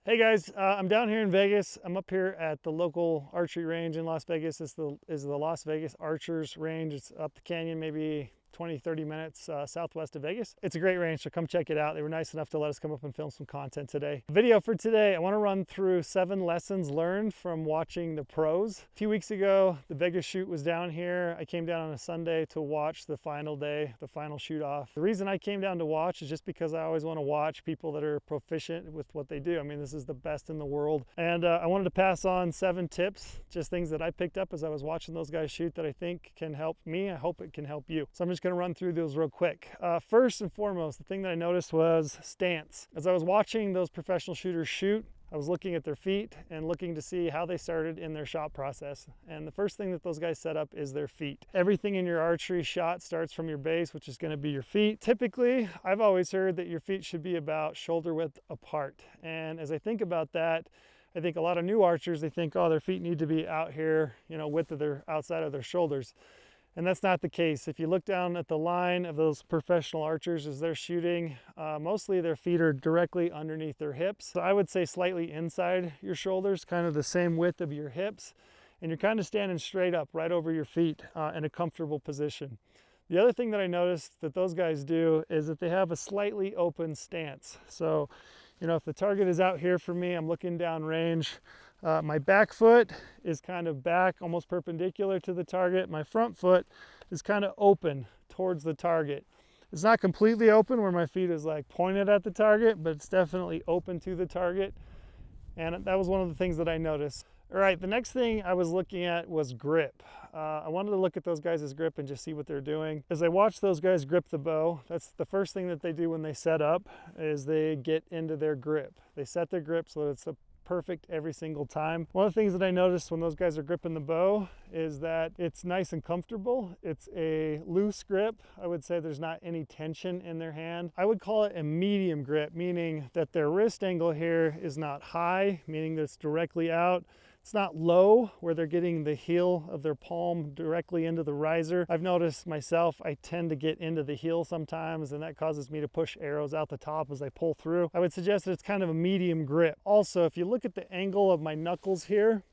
Hey guys, I'm down here in Vegas. I'm up here at the local archery range in Las Vegas. This is the Las Vegas Archers Range. It's up the canyon, maybe 20-30 minutes southwest of Vegas. It's a great range, so come check it out. They were nice enough to let us come up and film some content today. The video for today, I want to run through 7 lessons learned from watching the pros. A few weeks ago, the Vegas shoot was down here. I came down on a Sunday to watch the final day, the final shoot off. The reason I came down to watch is just because I always want to watch people that are proficient with what they do. I mean, this is the best in the world. And I wanted to pass on 7 tips, just things that I picked up as I was watching those guys shoot that I think can help me. I hope it can help you. So I'm just going to run through those real quick. First and foremost, the thing that I noticed was stance. As I was watching those professional shooters shoot, I was looking at their feet and looking to see how they started in their shot process. And the first thing that those guys set up is their feet. Everything in your archery shot starts from your base, which is going to be your feet. Typically, I've always heard that your feet should be about shoulder width apart. And as I think about that, I think a lot of new archers, they think, oh, their feet need to be out here, width of their outside of their shoulders. And that's not the case. If you look down at the line of those professional archers as they're shooting, mostly their feet are directly underneath their hips. So I would say slightly inside your shoulders, kind of the same width of your hips. And you're kind of standing straight up right over your feet in a comfortable position. The other thing that I noticed that those guys do is that they have a slightly open stance. So, if the target is out here for me, I'm looking down range. My back foot is kind of back, almost perpendicular to the target. My front foot is kind of open towards the target. It's not completely open where my feet is like pointed at the target, but it's definitely open to the target. And that was one of the things that I noticed. All right, the next thing I was looking at was grip. I wanted to look at those guys' grip and just see what they're doing. As I watch those guys grip the bow, that's the first thing that they do when they set up, is they get into their grip. They set their grip so that it's the perfect every single time. One of the things that I noticed when those guys are gripping the bow is that it's nice and comfortable. It's a loose grip. I would say there's not any tension in their hand. I would call it a medium grip, meaning that their wrist angle here is not high, meaning that it's directly out. It's not low where they're getting the heel of their palm directly into the riser. I've noticed myself, I tend to get into the heel sometimes, and that causes me to push arrows out the top as I pull through. I would suggest that it's kind of a medium grip. Also, if you look at the angle of my knuckles here,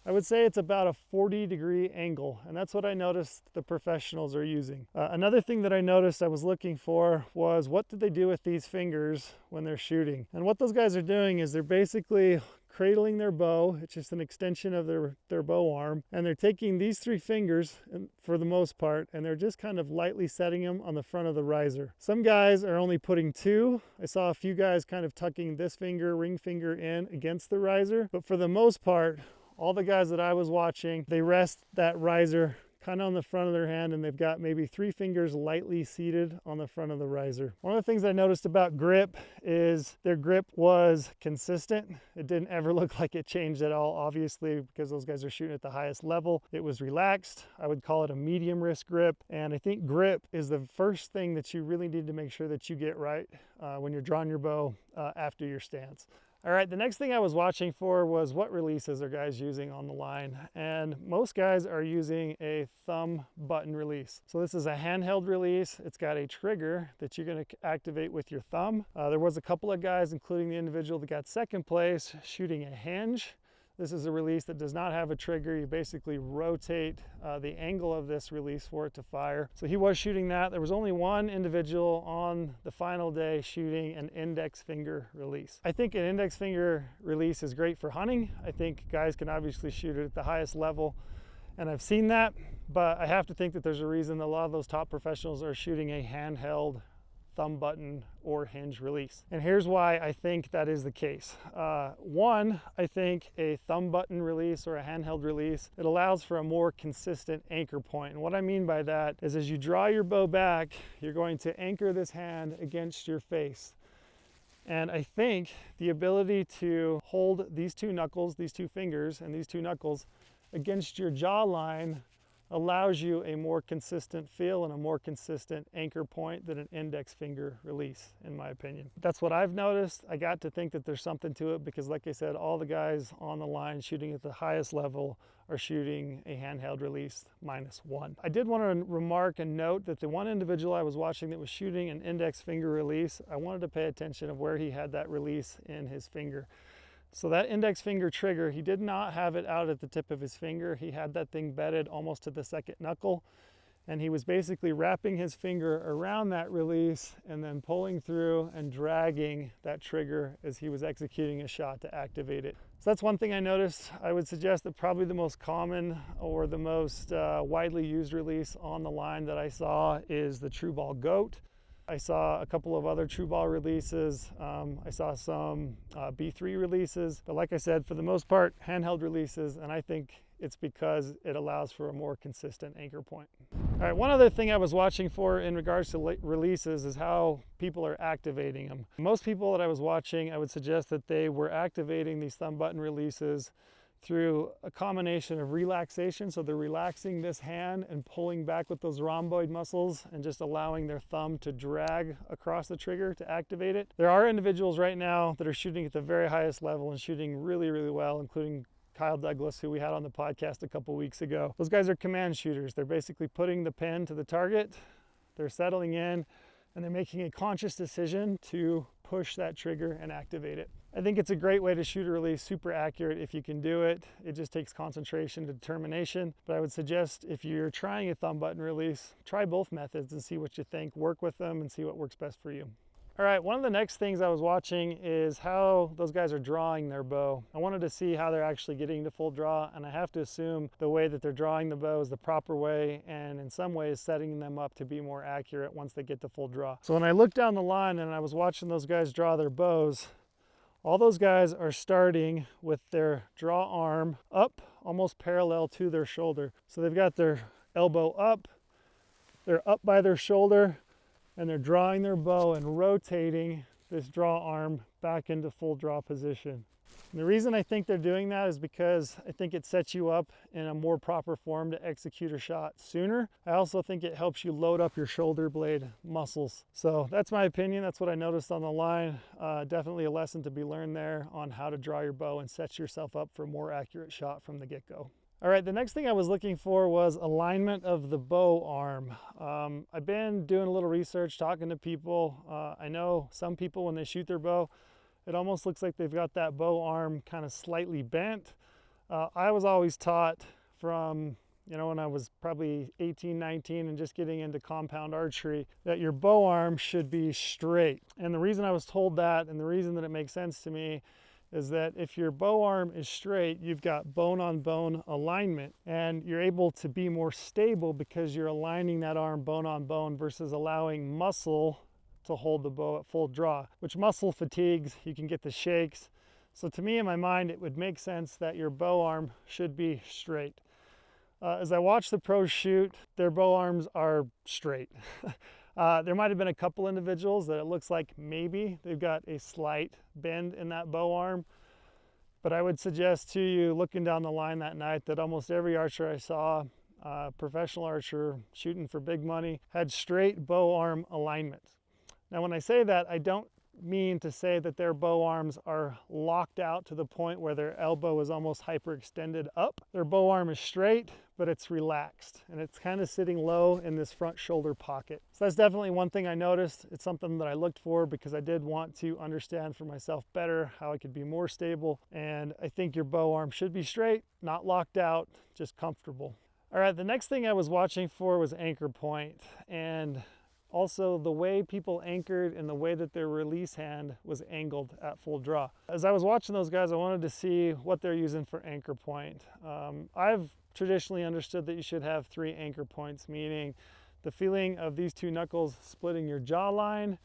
I would say it's about a 40-degree angle, and that's what I noticed the professionals are using. Another thing that I noticed I was looking for was what did they do with these fingers when they're shooting? And what those guys are doing is they're basically cradling their bow. It's just an extension of their bow arm, and they're taking these 3 fingers for the most part, and they're just kind of lightly setting them on the front of the riser. Some guys are only putting 2. I saw a few guys kind of tucking this finger, ring finger in against the riser, but for the most part, all the guys that I was watching, they rest that riser kind of on the front of their hand, and they've got maybe 3 fingers lightly seated on the front of the riser. One of the things I noticed about grip is their grip was consistent. It didn't ever look like it changed at all, obviously, because those guys are shooting at the highest level. It was relaxed. I would call it a medium wrist grip. And I think grip is the first thing that you really need to make sure that you get right when you're drawing your bow after your stance. All right, the next thing I was watching for was what releases are guys using on the line. And most guys are using a thumb button release. So this is a handheld release. It's got a trigger that you're gonna activate with your thumb. There was a couple of guys, including the individual that got second place, shooting a hinge. This is a release that does not have a trigger. You basically rotate the angle of this release for it to fire. So he was shooting that. There was only one individual on the final day shooting an index finger release. I think an index finger release is great for hunting. I think guys can obviously shoot it at the highest level, and I've seen that, but I have to think that there's a reason that a lot of those top professionals are shooting a handheld thumb button or hinge release. And here's why I think that is the case. One, I think a thumb button release or a handheld release, it allows for a more consistent anchor point. And what I mean by that is as you draw your bow back, you're going to anchor this hand against your face. And I think the ability to hold these 2 knuckles, these 2 fingers and these 2 knuckles against your jawline allows you a more consistent feel and a more consistent anchor point than an index finger release, in my opinion. That's what I've noticed. I got to think that there's something to it because, like I said, all the guys on the line shooting at the highest level are shooting a handheld release -1. I did want to remark and note that the one individual I was watching that was shooting an index finger release, I wanted to pay attention of where he had that release in his finger. So that index finger trigger, he did not have it out at the tip of his finger. He had that thing bedded almost to the second knuckle, and he was basically wrapping his finger around that release and then pulling through and dragging that trigger as he was executing a shot to activate it. So that's one thing I noticed. I would suggest that probably the most common or the most widely used release on the line that I saw is the True Ball GOAT. I saw a couple of other True Ball releases. I saw some B3 releases, but like I said, for the most part, handheld releases, and I think it's because it allows for a more consistent anchor point. All right, one other thing I was watching for in regards to releases is how people are activating them. Most people that I was watching, I would suggest that they were activating these thumb button releases through a combination of relaxation. So they're relaxing this hand and pulling back with those rhomboid muscles and just allowing their thumb to drag across the trigger to activate it. There are individuals right now that are shooting at the very highest level and shooting really, really well, including Kyle Douglas, who we had on the podcast a couple weeks ago. Those guys are command shooters. They're basically putting the pin to the target, they're settling in, and they're making a conscious decision to push that trigger and activate it. I think it's a great way to shoot a release, super accurate if you can do it. It just takes concentration and determination. But I would suggest if you're trying a thumb button release, try both methods and see what you think. Work with them and see what works best for you. All right, one of the next things I was watching is how those guys are drawing their bow. I wanted to see how they're actually getting to full draw, and I have to assume the way that they're drawing the bow is the proper way, and in some ways setting them up to be more accurate once they get to full draw. So when I looked down the line and I was watching those guys draw their bows, all those guys are starting with their draw arm up, almost parallel to their shoulder. So they've got their elbow up, they're up by their shoulder, and they're drawing their bow and rotating this draw arm back into full draw position. And the reason I think they're doing that is because I think it sets you up in a more proper form to execute a shot sooner. I also think it helps you load up your shoulder blade muscles. So that's my opinion. That's what I noticed on the line. Definitely a lesson to be learned there on how to draw your bow and set yourself up for a more accurate shot from the get-go. All right, the next thing I was looking for was alignment of the bow arm. I've been doing a little research, talking to people. I know some people, when they shoot their bow, it almost looks like they've got that bow arm kind of slightly bent. I was always taught from, when I was probably 18, 19 and just getting into compound archery, that your bow arm should be straight. And the reason I was told that, and the reason that it makes sense to me, is that if your bow arm is straight, you've got bone-on-bone alignment, and you're able to be more stable because you're aligning that arm bone-on-bone versus allowing muscle to hold the bow at full draw, which muscle fatigues, you can get the shakes. So to me, in my mind, it would make sense that your bow arm should be straight. As I watch the pros shoot, their bow arms are straight. There might have been a couple individuals that it looks like maybe they've got a slight bend in that bow arm, but I would suggest to you, looking down the line that night, that almost every archer I saw, professional archer shooting for big money, had straight bow arm alignment. Now when I say that, I don't mean to say that their bow arms are locked out to the point where their elbow is almost hyperextended up. Their bow arm is straight, but it's relaxed, and it's kind of sitting low in this front shoulder pocket. So that's definitely one thing I noticed. It's something that I looked for because I did want to understand for myself better how I could be more stable. And I think your bow arm should be straight, not locked out, just comfortable. All right, the next thing I was watching for was anchor point, and also the way people anchored and the way that their release hand was angled at full draw. As I was watching those guys, I wanted to see what they're using for anchor point. I've traditionally understood that you should have 3 anchor points, meaning the feeling of these 2 knuckles splitting your jawline.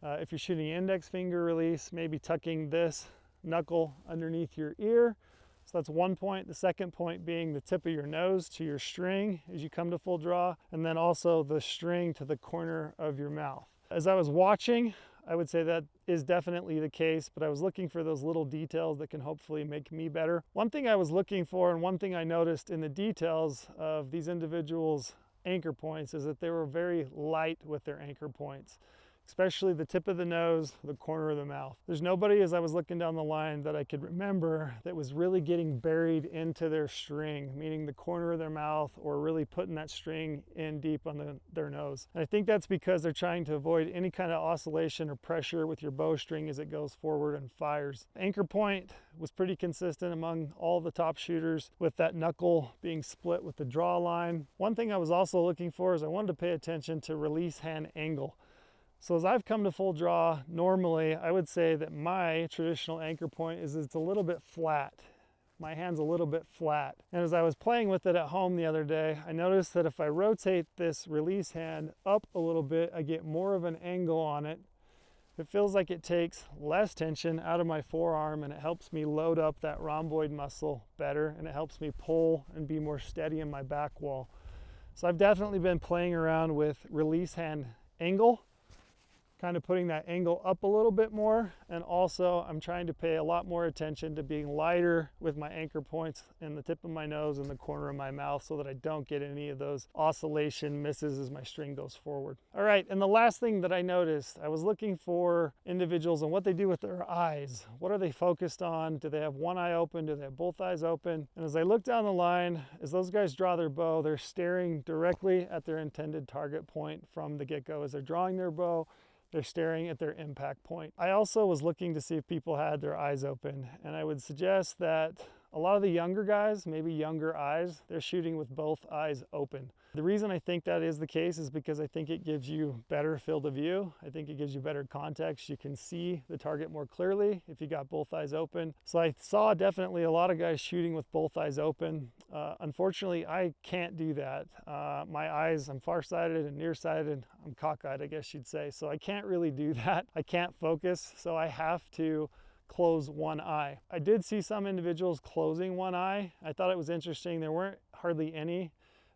If you're shooting index finger release, maybe tucking this knuckle underneath your ear. So that's one point. The second point being the tip of your nose to your string as you come to full draw, and then also the string to the corner of your mouth. As I was watching, I would say that is definitely the case, but I was looking for those little details that can hopefully make me better. One thing I was looking for, and one thing I noticed in the details of these individuals' anchor points, is that they were very light with their anchor points, especially the tip of the nose, the corner of the mouth. There's nobody, as I was looking down the line, that I could remember that was really getting buried into their string, meaning the corner of their mouth, or really putting that string in deep on their nose. And I think that's because they're trying to avoid any kind of oscillation or pressure with your bowstring as it goes forward and fires. Anchor point was pretty consistent among all the top shooters, with that knuckle being split with the draw line. One thing I was also looking for is I wanted to pay attention to release hand angle. So as I've come to full draw, normally I would say that my traditional anchor point is it's a little bit flat. My hand's a little bit flat. And as I was playing with it at home the other day, I noticed that if I rotate this release hand up a little bit, I get more of an angle on it. It feels like it takes less tension out of my forearm, and it helps me load up that rhomboid muscle better, and it helps me pull and be more steady in my back wall. So I've definitely been playing around with release hand angle, kind of putting that angle up a little bit more, and also I'm trying to pay a lot more attention to being lighter with my anchor points in the tip of my nose and the corner of my mouth, so that I don't get any of those oscillation misses as my string goes forward. All right, and the last thing that I noticed, I was looking for individuals and what they do with their eyes. What are they focused on? Do they have one eye open? Do they have both eyes open? And as I look down the line, as those guys draw their bow, they're staring directly at their intended target point from the get-go. As they're drawing their bow, they're staring at their impact point. I also was looking to see if people had their eyes open, and I would suggest that a lot of the younger guys, maybe younger eyes, they're shooting with both eyes open. The reason I think that is the case is because I think it gives you better field of view. I think it gives you better context. You can see the target more clearly if you got both eyes open. So I saw definitely a lot of guys shooting with both eyes open. Unfortunately, I can't do that. My eyes, I'm farsighted and nearsighted. I'm cockeyed, I guess you'd say. So I can't really do that. I can't focus, so I have to close one eye. I did see some individuals closing one eye. I thought it was interesting. There weren't hardly any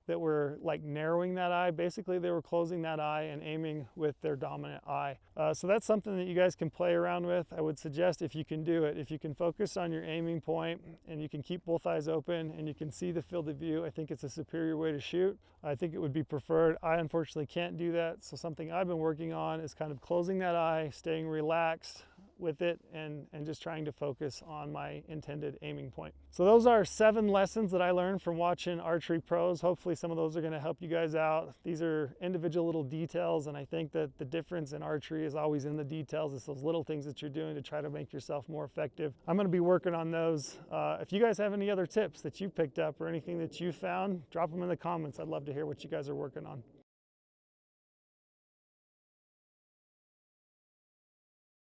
that were like narrowing that eye. Basically, they were closing that eye and aiming with their dominant eye. So that's something that you guys can play around with. I would suggest, if you can do it, if you can focus on your aiming point and you can keep both eyes open and you can see the field of view, I think it's a superior way to shoot. I think it would be preferred. I unfortunately can't do that. So something I've been working on is kind of closing that eye, staying relaxed with it, and just trying to focus on my intended aiming point. So those are 7 lessons that I learned from watching archery pros. Hopefully some of those are going to help you guys out. These are individual little details, and I think that the difference in archery is always in the details. It's those little things that you're doing to try to make yourself more effective. I'm going to be working on those. If you guys have any other tips that you picked up or anything that you found, drop them in the comments. I'd love to hear what you guys are working on.